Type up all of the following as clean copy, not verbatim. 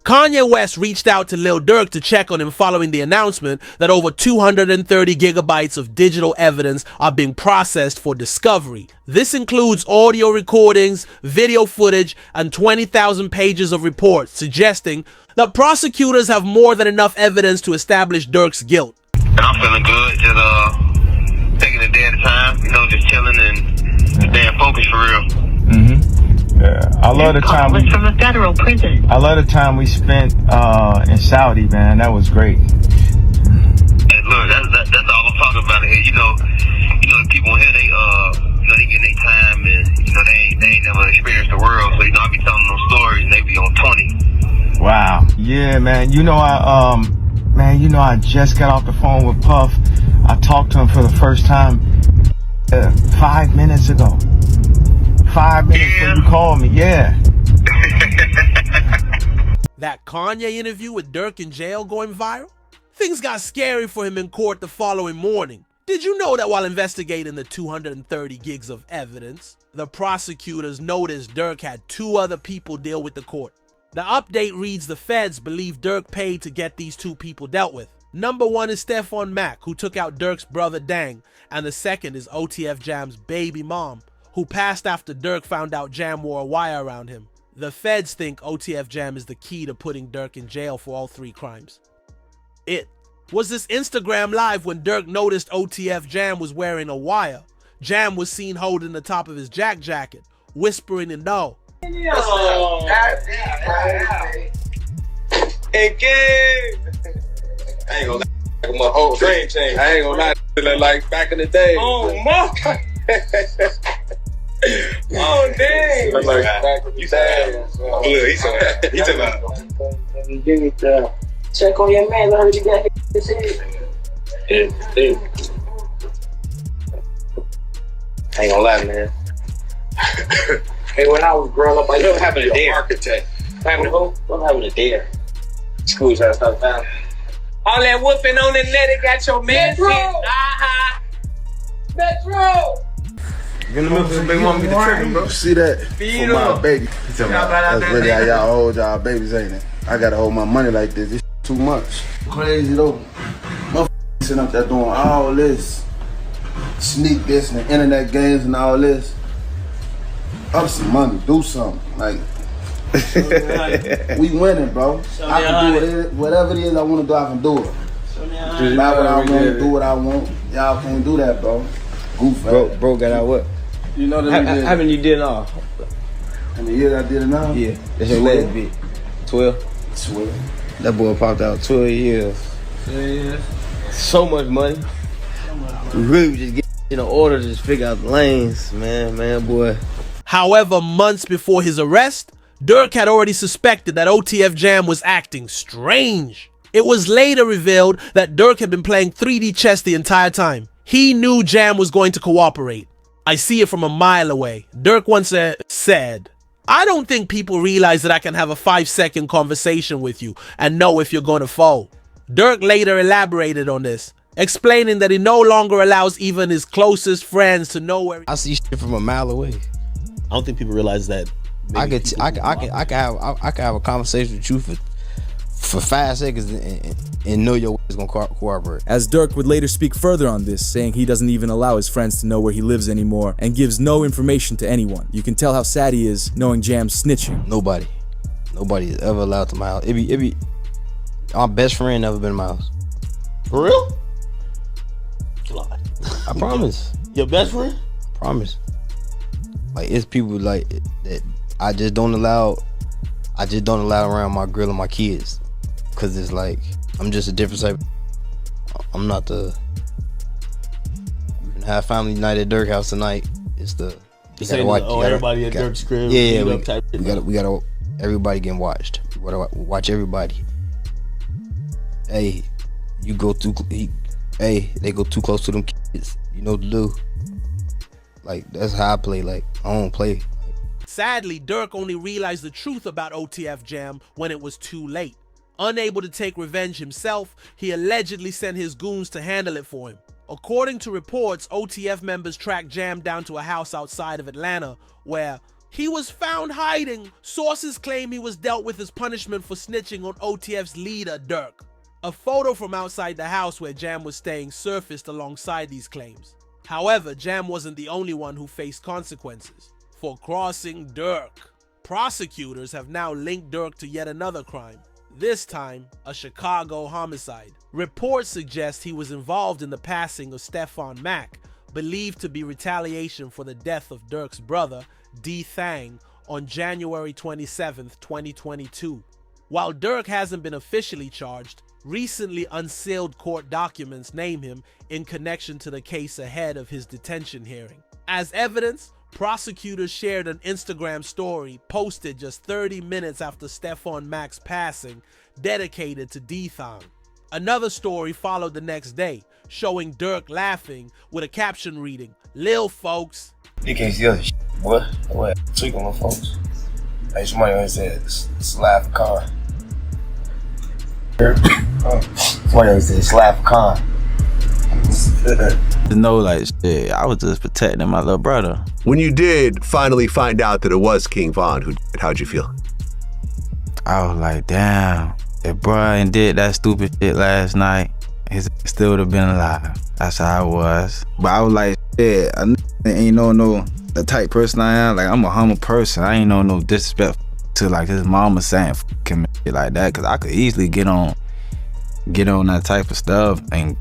Kanye West reached out to Lil Durk to check on him following the announcement that over 230 gigabytes of digital evidence are being processed for discovery. This includes audio recordings, video footage, and 20,000 pages of reports suggesting that prosecutors have more than enough evidence to establish Durk's guilt. And I'm feeling good, just taking a day at a time, just chilling and staying focused for real. Yeah, I love the time from a federal prison. I love the time we spent in Saudi, man. That was great. Hey, look, that's all I'm talking about here. The people here, they get their time, and they ain't never experienced the world. So I be telling them stories, and they be on 20. Wow. Yeah, man. I just got off the phone with Puff. I talked to him for the first time 5 minutes ago. 5 minutes before you called me, yeah. That Kanye interview with Durk in jail going viral? Things got scary for him in court the following morning. Did you know that while investigating the 230 gigs of evidence, the prosecutors noticed Durk had 2 other people deal with the court? The update reads the feds believe Durk paid to get these 2 people dealt with. Number 1 is Stephon Mack, who took out Durk's brother Dang, and the second is OTF Jam's baby mom, who passed after Durk found out Jam wore a wire around him. The feds think OTF Jam is the key to putting Durk in jail for all 3 crimes. It was this Instagram live when Durk noticed OTF Jam was wearing a wire. Jam was seen holding the top of his jacket, whispering in no. And I ain't gonna lie, my whole dream changed. I ain't gonna lie, feeling like back in the day. Oh my! Oh dang! Like back in the day. Look, he took out. Check on your man. I heard you got his head. I ain't gonna lie, man. Hey, when I was growing up, I What happened to Dare? Architect. What happened to who? What happened to Dare? School trying to stop down. All that whooping on the net, it got your man fit. Metro! Get the milk for the baby mama, get the tripping, bro. See that? For my baby. That's really how y'all hold y'all babies, ain't it? I gotta hold my money like this. This too much. Crazy though. Motherfuckers sitting up there doing all this. Sneak this and internet games and all this. Up some money, do something. Like, we winning, bro. I can do whatever it is I want to do, I can do it. Buy what I want, do what I want. Y'all can't do that, bro. Goof. Bro got out what? You know How many you did now? How many years I did it now? Yeah, that's your last bit. 12? 12. That boy popped out 12 years. Yeah. So much money. We really was just getting in order to just figure out the lanes, man, boy. However, months before his arrest, Durk had already suspected that OTF Jam was acting strange. It was later revealed that Durk had been playing 3D chess the entire time. He knew Jam was going to cooperate. I see it from a mile away. Durk once said, "I don't think people realize that I can have a 5-second conversation with you and know if you're going to fold." Durk later elaborated on this, explaining that he no longer allows even his closest friends to know where I see shit from a mile away. I don't think people realize that. I can have a conversation with you for 5 seconds and know your way is gonna cooperate. As Durk would later speak further on this, saying he doesn't even allow his friends to know where he lives anymore and gives no information to anyone. You can tell how sad he is knowing Jam's snitching. Nobody is ever allowed to my house. It be our best friend never been to my house. For real? I promise. Your best friend? I promise. Like, it's people like that I just don't allow around my girl and my kids, cause it's like I'm just a different type. I'm not the. We can have family night at Durk house tonight. It's the. You gotta watch. Everybody at Durk's crib. Yeah, we gotta. Everybody getting watched. We gotta watch everybody. Hey, you go too. Hey, they go too close to them kids. You know what to do. Like, that's how I play. Like, I don't play. Sadly, Durk only realized the truth about OTF Jam when it was too late. Unable to take revenge himself, he allegedly sent his goons to handle it for him. According to reports, OTF members tracked Jam down to a house outside of Atlanta where, He was found hiding. Sources claim he was dealt with as punishment for snitching on OTF's leader, Durk. A photo from outside the house where Jam was staying surfaced alongside these claims. However, Jam wasn't the only one who faced consequences for crossing Durk. Prosecutors have now linked Durk to yet another crime, this time a Chicago homicide. Reports suggest he was involved in the passing of Stephon Mack, believed to be retaliation for the death of Durk's brother, D. Thang, on January 27, 2022. While Durk hasn't been officially charged, recently unsealed court documents name him in connection to the case ahead of his detention hearing. As evidence, prosecutors shared an Instagram story posted just 30 minutes after Stephon Mack's passing, dedicated to D-Thang. Another story followed the next day, showing Durk laughing with a caption reading, "Lil folks." You can't see other shit, boy. What? Tweak on the folks. Hey, somebody always said, slap a car. Somebody always said, slap a car. No, like, shit, I was just protecting my little brother. When you did finally find out that it was King Von who did it, how'd you feel? I was like, damn, if Brian did that stupid shit last night, he still would have been alive. That's how I was. But I was like, shit, I ain't no the type person I am. Like, I'm a humble person. I ain't no disrespect to like his mama saying fuck him and shit like that. Cause I could easily get on that type of stuff and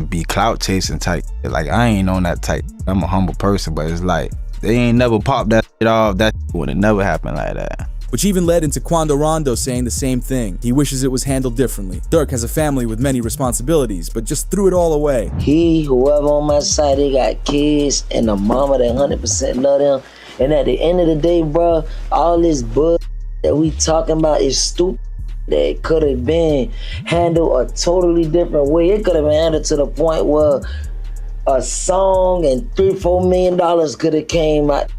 be clout chasing type. Like, I ain't on that type. I'm a humble person, but it's like, they ain't never popped that shit off. That would have never happened like that. Which even led into Quando Rondo saying the same thing. He wishes it was handled differently. Durk has a family with many responsibilities, but just threw it all away. Whoever on my side, they got kids and a mama that 100% love them. And at the end of the day, bro, all this bull that we talking about is stupid. That could have been handled a totally different way. It could have been handled to the point where a song and $3-4 million could have came out.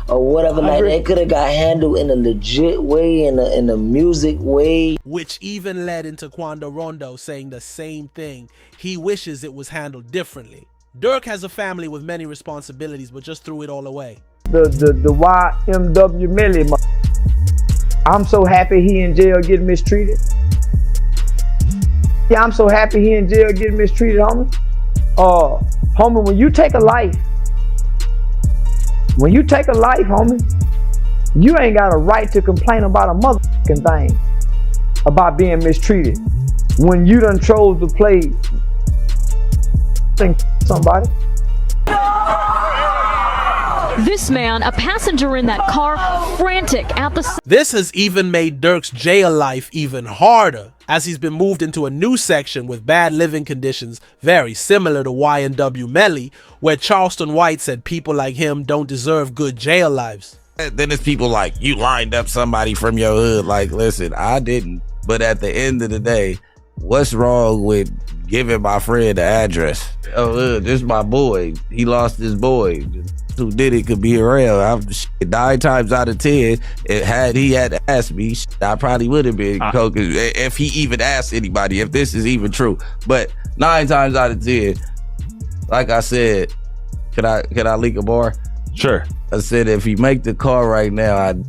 Or whatever, like that. It could have got handled in a legit way, in a music way. Which even led into Quando Rondo saying the same thing. He wishes it was handled differently. Durk has a family with many responsibilities, but just threw it all away. The YMW Millie, I'm so happy he in jail getting mistreated. Yeah, I'm so happy he in jail getting mistreated, homie. Homie, when you take a life, homie, you ain't got a right to complain about a motherfucking thing about being mistreated when you done chose to play somebody. This man, a passenger in that car, frantic at the... This has even made Durk's jail life even harder, as he's been moved into a new section with bad living conditions very similar to YNW Melly, where Charleston White said people like him don't deserve good jail lives. Then there's people like, you lined up somebody from your hood. Like, listen, I didn't. But at the end of the day, what's wrong with giving my friend the address? Oh, this is my boy. He lost his boy. Who did it could be around. 9 times out of 10, had he had asked me, I probably would have been coke if he even asked anybody, if this is even true. But 9 times out of 10, like I said, can I leak a bar? Sure. I said if he make the call right now, I'd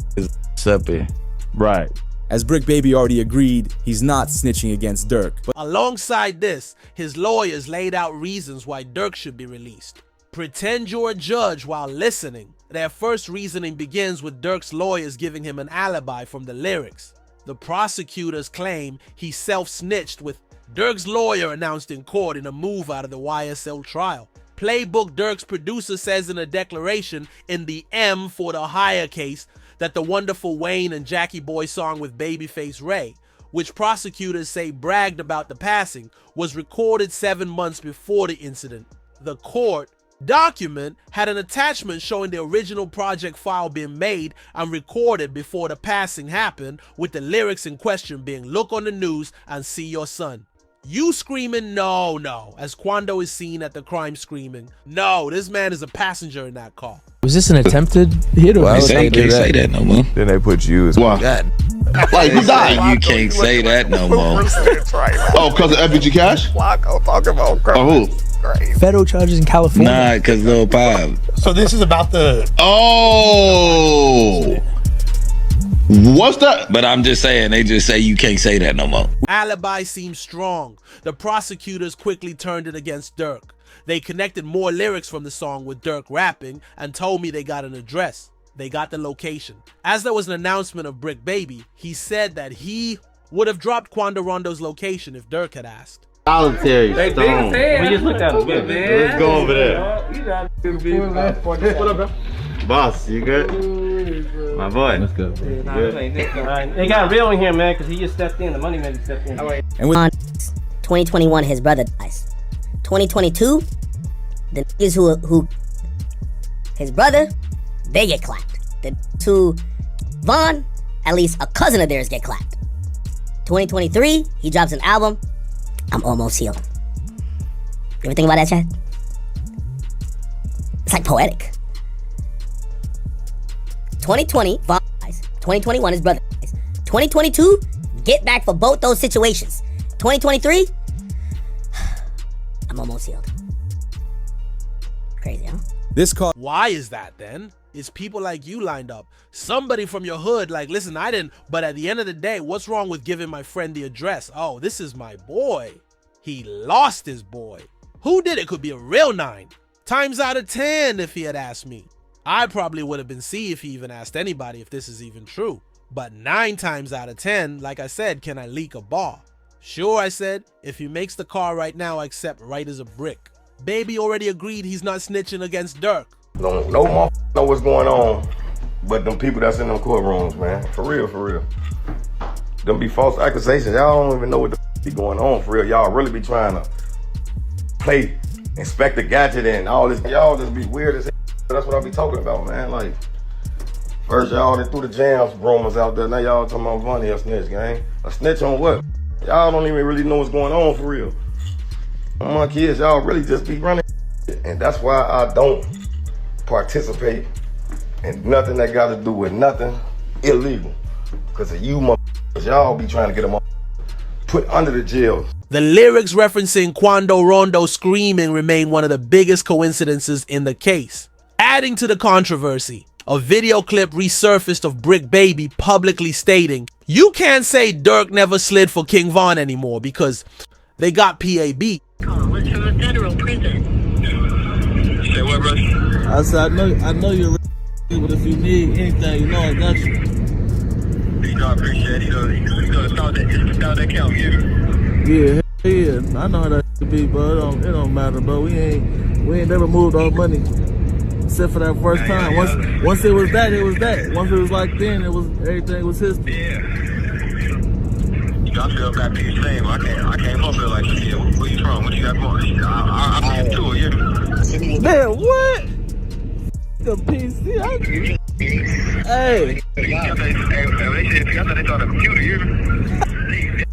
something. Right. As Brick Baby already agreed, he's not snitching against Durk. But alongside this, his lawyers laid out reasons why Durk should be released. Pretend you're a judge while listening. Their first reasoning begins with Durk's lawyers giving him an alibi from the lyrics. The prosecutors claim he self-snitched, with Durk's lawyer announced in court in a move out of the YSL trial. Playbook Durk's producer says in a declaration in the M for the Hire case that the Wonderful Wayne and Jackie Boy song with Babyface Ray, which prosecutors say bragged about the passing, was recorded 7 months before the incident. The court document had an attachment showing the original project file being made and recorded before the passing happened, with the lyrics in question being "Look on the news and see your son." You screaming no, as Quando is seen at the crime screaming, no, this man is a passenger in that car. Was this an attempted hit or can't say that no more. Then they put you as well. Like, who died? You can't say that no more. Oh, because of FBG Cash? Flacco talking about Oh, who? federal charges in California. Nah, because Lil Pop. So this is about the. Oh. What's that? But I'm just saying, they just say you can't say that no more. Alibi seems strong. The prosecutors quickly turned it against Durk. They connected more lyrics from the song with Durk rapping and told me they got an address. They got the location. As there was an announcement of Brick Baby, he said that he would have dropped Quando Rondo's location if Durk had asked. Solitary stone. We just looked at him. Let's go over there. What up, bro? Boss, you good? My boy. Let's go. They got real in here, man, because he just stepped in. The money man stepped in. And with 2021, his brother dies. 2022, the niggas who his brother, they get clapped. The two Vaughn, at least a cousin of theirs, get clapped. 2023, he drops an album. I'm almost healed. You ever think about that, Chad? It's like poetic. 2020, Vaughn dies. 2021, his brother dies. 2022, get back for both those situations. 2023, I'm almost healed. Crazy, huh? This call. Why is that then? It's people like you lined up. Somebody from your hood, like, listen, I didn't, but at the end of the day, what's wrong with giving my friend the address? Oh, this is my boy. He lost his boy. Who did it? Could be a real 9. Times out of 10 if he had asked me. I probably would have been C if he even asked anybody if this is even true. But 9 times out of 10, like I said, can I leak a bar? Sure, I said, if he makes the car right now, I accept right as a brick. Baby already agreed he's not snitching against Durk. Don't no motherfucker know what's going on, but them people that's in them courtrooms, man. For real, for real. Them be false accusations. Y'all don't even know what the be going on for real. Y'all really be trying to play Inspector Gadget and all this. Y'all just be weird as hell. That's what I be talking about, man. Like, first y'all threw the jams rumors out there. Now y'all talking about Vonnie a snitch, gang. A snitch on what? Y'all don't even really know what's going on for real. My kids, y'all really just be running. And that's why I don't participate in nothing that got to do with nothing illegal. Because of you motherfuckers, y'all be trying to get them put under the jail. The lyrics referencing Quando Rondo screaming remain one of the biggest coincidences in the case. Adding to the controversy, a video clip resurfaced of Brick Baby publicly stating, "You can't say Durk never slid for King Von anymore because they got PAB." What's from a federal prison? Say what, bro? I said, I know you're but if you need anything, you know I got you. You know, I appreciate it. You know, it's all that count, yeah, I know how that be, bro. It don't matter, bro. We ain't never moved our money. Except for that first time. Once it was that, it was that. Once it was like then, it was everything was history. Yeah. You know, I feel back to the same. I came home feel like shit. Where you from? What you got going? I been to it, yeah. Man, what? The PC. Hey. They said, I thought they thought a computer, you hear me?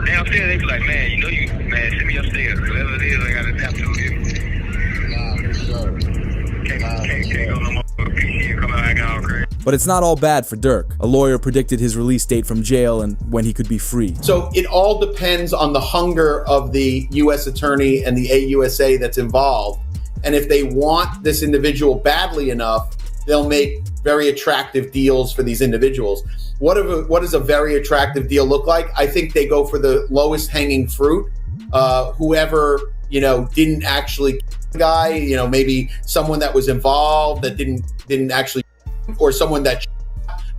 Downstairs, they be like, man, you know you, man, send me upstairs. Whatever it is, I got to adapt to it. Nah, for sure. Can't go no more PC and come out acting all crazy. But it's not all bad for Durk. A lawyer predicted his release date from jail and when he could be free. So it all depends on the hunger of the U.S. attorney and the AUSA that's involved. And if they want this individual badly enough, they'll make very attractive deals for these individuals. What does a very attractive deal look like? I think they go for the lowest hanging fruit. Whoever, didn't actually the guy, maybe someone that was involved that didn't actually, or someone that,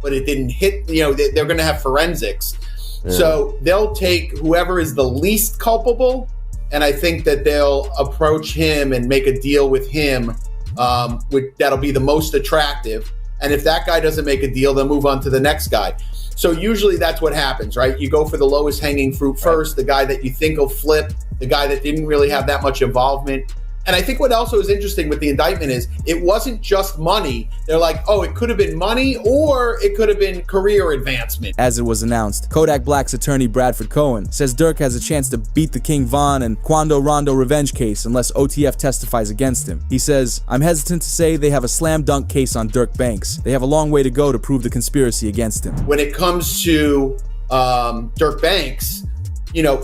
but it didn't hit, they're going to have forensics. Yeah. So they'll take whoever is the least culpable. And I think that they'll approach him and make a deal with him that'll be the most attractive. And if that guy doesn't make a deal, they'll move on to the next guy. So usually that's what happens, right? You go for the lowest hanging fruit first, the guy that you think will flip, the guy that didn't really have that much involvement. And I think what also is interesting with the indictment is it wasn't just money. They're like, oh, it could have been money or it could have been career advancement. As it was announced, Kodak Black's attorney Bradford Cohen says Durk has a chance to beat the King Von and Quando Rondo revenge case unless OTF testifies against him. He says, I'm hesitant to say they have a slam dunk case on Durk Banks. They have a long way to go to prove the conspiracy against him. When it comes to Durk Banks,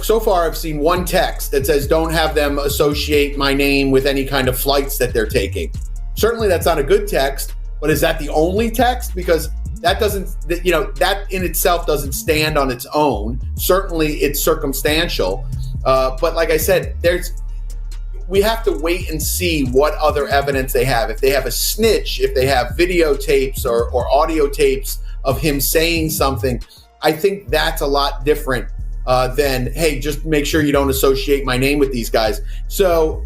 so far I've seen one text that says, don't have them associate my name with any kind of flights that they're taking. Certainly that's not a good text, but is that the only text? Because that that in itself doesn't stand on its own. Certainly it's circumstantial. But like I said, we have to wait and see what other evidence they have. If they have a snitch, if they have videotapes or audio tapes of him saying something, I think that's a lot different than, hey, just make sure you don't associate my name with these guys. So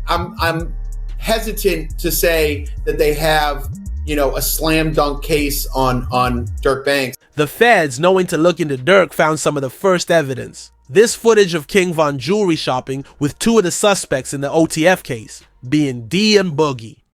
I'm hesitant to say that they have, a slam dunk case on Durk Banks. The feds, knowing to look into Durk, found some of the first evidence. This footage of King Von jewelry shopping with two of the suspects in the OTF case, being D and Boogie.